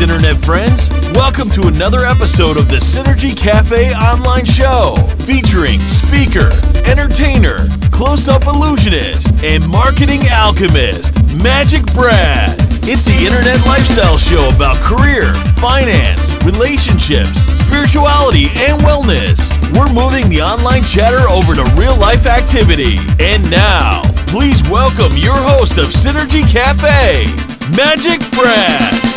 Internet friends. Welcome to another episode of the Synergy Cafe online show, featuring speaker, entertainer, close-up illusionist, and marketing alchemist, MagicBrad. It's the Internet lifestyle show about career, finance, relationships, spirituality, and wellness. We're moving the online chatter over to real-life activity. And now, please welcome your host of Synergy Cafe, MagicBrad.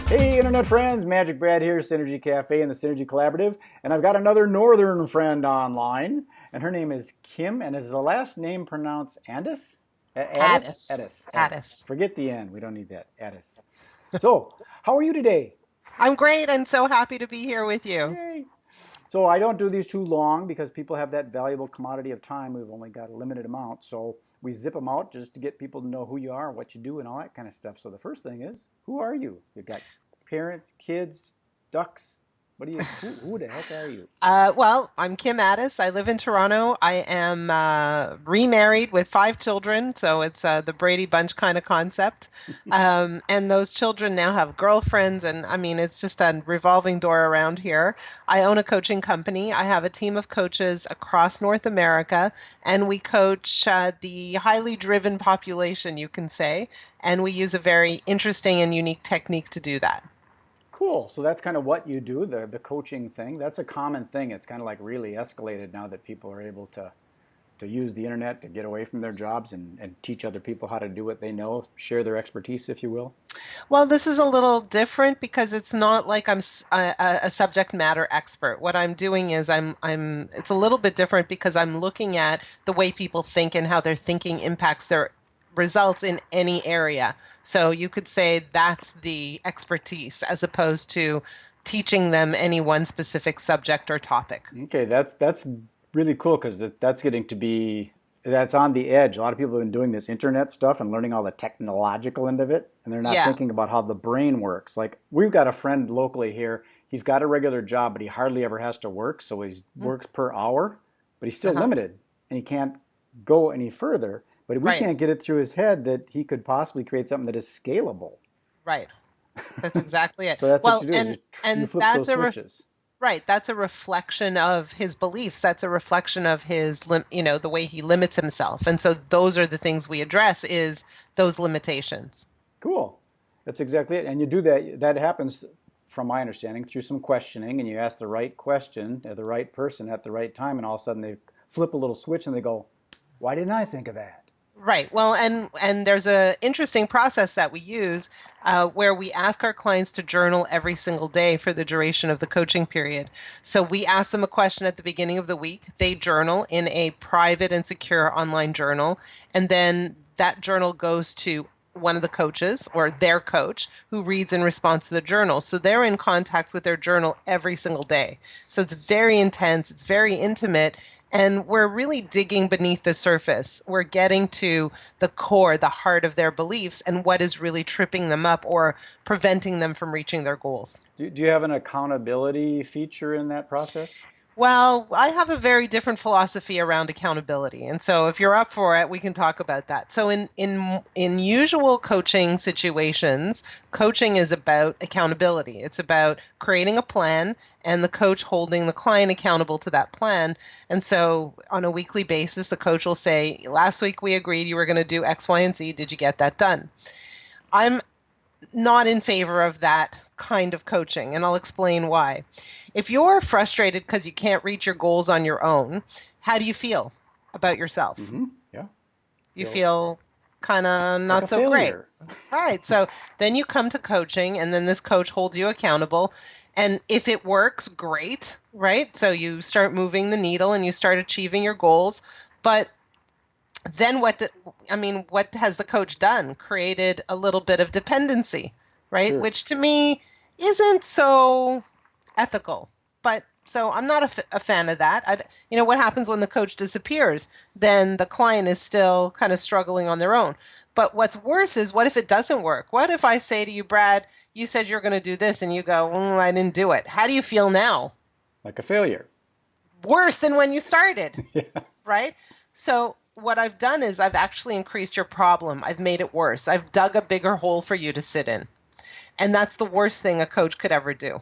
Hey Internet friends, MagicBrad here, Synergy Cafe and the Synergy Collaborative, and I've got another northern friend online, and her name is Kim, and is the last name pronounced Ades? Ades. Forget the N, we don't need that, Ades. So, how are you today? I'm great and so happy to be here with you. Yay. So I don't do these too long because people have that valuable commodity of time. We've only got a limited amount, so we zip them out just to get people to know who you are, what you do, and all that kind of stuff. So the first thing is, who are you? You've got parents, kids, ducks. What are you? Who the heck are you? Well, I'm Kim Ades. I live in Toronto. I am remarried with 5 children, so it's the Brady Bunch kind of concept. And those children now have girlfriends, and I mean, it's just a revolving door around here. I own a coaching company. I have a team of coaches across North America, and we coach the highly driven population, you can say, and we use a very interesting and unique technique to do that. Cool. So that's kind of what you do, the coaching thing. That's a common thing. It's kind of like really escalated now that people are able to use the internet to get away from their jobs and teach other people how to do what they know, share their expertise, if you will. Well, this is a little different because it's not like I'm a subject matter expert. What I'm doing is it's a little bit different because I'm looking at the way people think and how their thinking impacts their results in any area. So you could say that's the expertise as opposed to teaching them any one specific subject or topic. Okay, that's really cool because that's getting to be, that's on the edge. A lot of people have been doing this internet stuff and learning all the technological end of it, and they're not thinking about how the brain works. Like, we've got a friend locally here. He's got a regular job, but he hardly ever has to work, so he works per hour, but he's still limited, and he can't go any further. But we can't get it through his head that he could possibly create something that is scalable. Right. That's exactly it. So that's what you do. You flip that's those switches. Right. That's a reflection of his beliefs. That's a reflection of his, the way he limits himself. And so those are the things we address is those limitations. Cool. That's exactly it. And you do that. That happens, from my understanding, through some questioning. And you ask the right question to the right person at the right time. And all of a sudden they flip a little switch and they go, why didn't I think of that? Right. Well, and there's an interesting process that we use where we ask our clients to journal every single day for the duration of the coaching period. So we ask them a question at the beginning of the week. They journal in a private and secure online journal. And then that journal goes to one of the coaches or their coach who reads in response to the journal. So they're in contact with their journal every single day. So it's very intense. It's very intimate. And we're really digging beneath the surface. We're getting to the core, the heart of their beliefs and what is really tripping them up or preventing them from reaching their goals. Do you have an accountability feature in that process? Well, I have a very different philosophy around accountability. And so if you're up for it, we can talk about that. So in usual coaching situations, coaching is about accountability. It's about creating a plan and the coach holding the client accountable to that plan. And so on a weekly basis, the coach will say, last week we agreed you were going to do X, Y, and Z. Did you get that done? I'm not in favor of that kind of coaching, and I'll explain why. If you're frustrated because you can't reach your goals on your own, how do you feel about yourself? Mm-hmm. Yeah. You feel kind of not like so great. Right. So then you come to coaching, and then this coach holds you accountable. And if it works, great, right? So you start moving the needle and you start achieving your goals. But then what has the coach done? Created a little bit of dependency, right? Sure. Which to me isn't so ethical. But so I'm not a fan of that. What happens when the coach disappears? Then the client is still kind of struggling on their own. But what's worse is, what if it doesn't work? What if I say to you, Brad, you said you're going to do this, and you go, I didn't do it. How do you feel now? Like a failure. Worse than when you started, Yeah. right? So what I've done is I've actually increased your problem. I've made it worse. I've dug a bigger hole for you to sit in. And that's the worst thing a coach could ever do.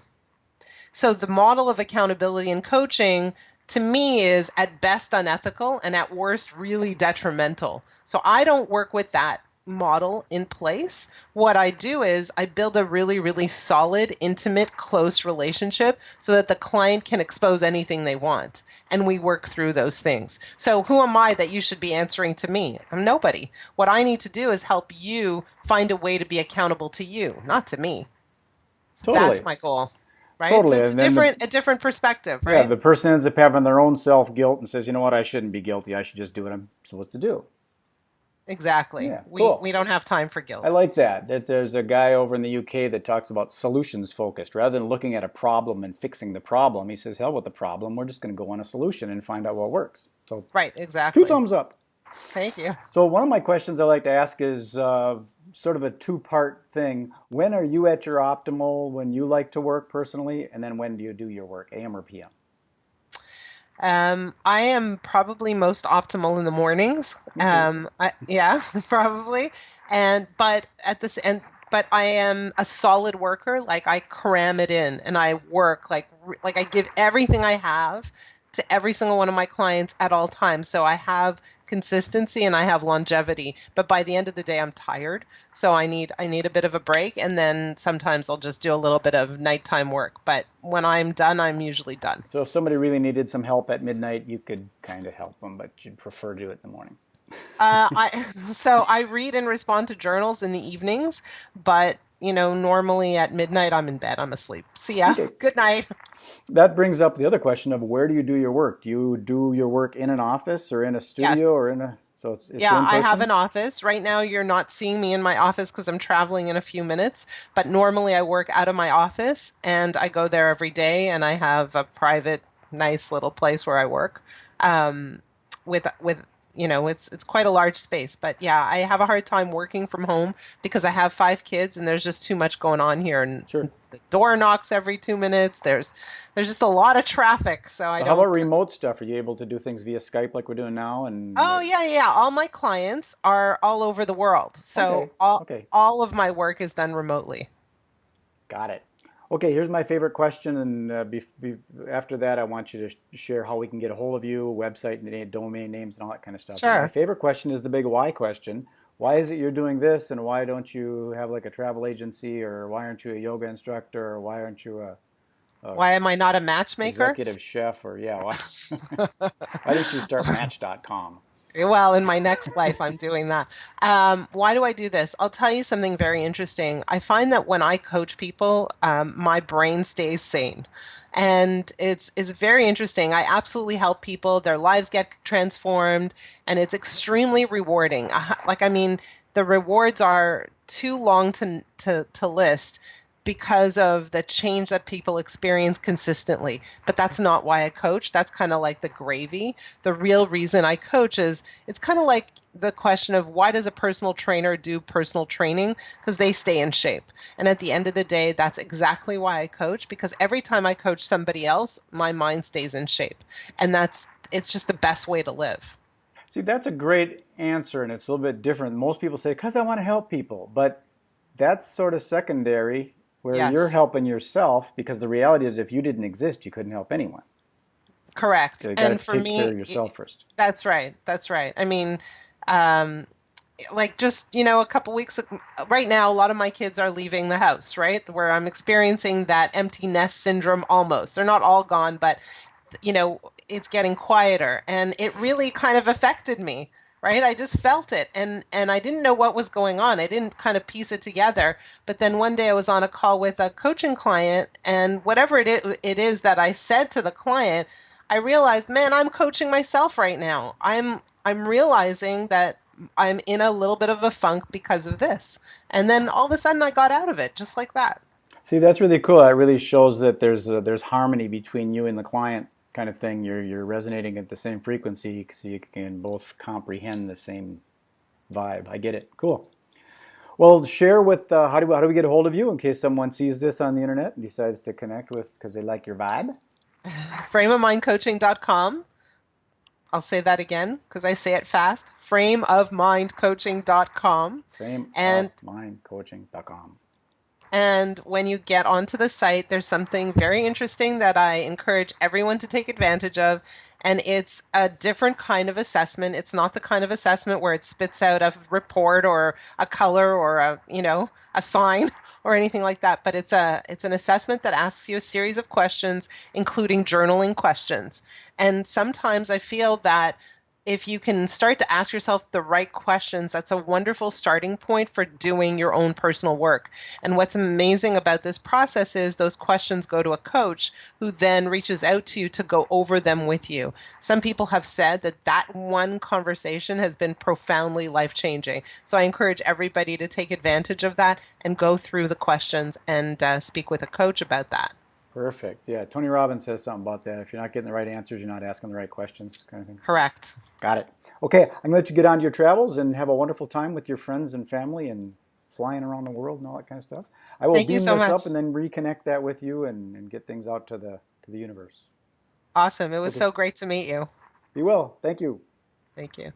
So the model of accountability and coaching, to me, is at best unethical and at worst really detrimental. So I don't work with that model in place. What I do is I build a really, really solid, intimate, close relationship so that the client can expose anything they want. And we work through those things. So who am I that you should be answering to me? I'm nobody. What I need to do is help you find a way to be accountable to you, not to me. So Totally. that's my goal. Right? Totally. So it's a different perspective, right? Yeah, the person ends up having their own self-guilt and says, you know what, I shouldn't be guilty. I should just do what I'm supposed to do. Exactly. Yeah, cool. We don't have time for guilt. I like that. There's a guy over in the UK that talks about solutions focused. Rather than looking at a problem and fixing the problem, he says, hell with the problem. We're just going to go on a solution and find out what works. So, right, exactly. 2 thumbs up. Thank you. So one of my questions I like to ask is sort of a 2-part thing. When are you at your optimal, when you like to work personally, and then when do you do your work, AM or PM? I am probably most optimal in the mornings. Yeah, probably. But I am a solid worker. Like I cram it in and I work like I give everything I have to every single one of my clients at all times. So I have consistency and I have longevity. But by the end of the day, I'm tired. So I need a bit of a break. And then sometimes I'll just do a little bit of nighttime work. But when I'm done, I'm usually done. So if somebody really needed some help at midnight, you could kind of help them, but you'd prefer to do it in the morning. So I read and respond to journals in the evenings, but normally at midnight I'm in bed, I'm asleep. See ya. Okay. Good night. That brings up the other question of where do you do your work? Do you do your work in an office or in a studio? Yes. Or in a so it's yeah, in person? I have an office. Right now you're not seeing me in my office because I'm traveling in a few minutes, but normally I work out of my office and I go there every day and I have a private, nice little place where I work with it's quite a large space. But yeah, I have a hard time working from home because I have 5 kids and there's just too much going on here. And sure. The door knocks every 2 minutes. There's just a lot of traffic. So How about remote stuff? Are you able to do things via Skype like we're doing now? Oh, yeah. All my clients are all over the world. So all of my work is done remotely. Got it. Okay, here's my favorite question, and after that, I want you to share how we can get a hold of you, website, and domain names, and all that kind of stuff. Sure. My favorite question is the big why question. Why is it you're doing this, and why don't you have like a travel agency, or why aren't you a yoga instructor, or why aren't you why am I not a matchmaker? Executive chef, or why didn't you start Match.com? Well, in my next life, I'm doing that. Why do I do this? I'll tell you something very interesting. I find that when I coach people, my brain stays sane. And it's very interesting. I absolutely help people. Their lives get transformed, and it's extremely rewarding. The rewards are too long to list because of the change that people experience consistently. But that's not why I coach. That's kind of like the gravy. The real reason I coach is it's kind of like the question of why does a personal trainer do personal training? Because they stay in shape. And at the end of the day, that's exactly why I coach, because every time I coach somebody else, my mind stays in shape. And it's just the best way to live. See, that's a great answer, and it's a little bit different. Most people say, because I want to help people. But that's sort of secondary, where Yes. You're helping yourself, because the reality is if you didn't exist, you couldn't help anyone. Correct. So you and got to for take me, care of yourself first. That's right. I mean, a couple weeks right now, a lot of my kids are leaving the house, right? Where I'm experiencing that empty nest syndrome almost. They're not all gone, but, it's getting quieter. And it really kind of affected me. Right? I just felt it and I didn't know what was going on. I didn't kind of piece it together. But then one day I was on a call with a coaching client, and whatever it is that I said to the client, I realized, man, I'm coaching myself right now. I'm realizing that I'm in a little bit of a funk because of this. And then all of a sudden I got out of it just like that. See, that's really cool. That really shows that there's harmony between you and the client. Kind of thing, you're resonating at the same frequency, so you can both comprehend the same vibe. I get it. Cool. Well, share with how do we get a hold of you in case someone sees this on the internet and decides to connect with because they like your vibe. frameofmindcoaching.com. I'll say that again because I say it fast, frameofmindcoaching.com. And Frameofmindcoaching.com. And when you get onto the site, there's something very interesting that I encourage everyone to take advantage of. And it's a different kind of assessment. It's not the kind of assessment where it spits out a report or a color or a sign or anything like that. But it's an assessment that asks you a series of questions, including journaling questions. And sometimes I feel that if you can start to ask yourself the right questions, that's a wonderful starting point for doing your own personal work. And what's amazing about this process is those questions go to a coach who then reaches out to you to go over them with you. Some people have said that one conversation has been profoundly life-changing. So I encourage everybody to take advantage of that and go through the questions and speak with a coach about that. Perfect. Yeah, Tony Robbins says something about that. If you're not getting the right answers, you're not asking the right questions, kind of thing. Correct. Got it. Okay, I'm going to let you get on to your travels and have a wonderful time with your friends and family and flying around the world and all that kind of stuff. I will Thank beam you so this much. up and then reconnect that with you and get things out to the universe. Awesome. It was so great to meet you. Be well. Thank you. Thank you.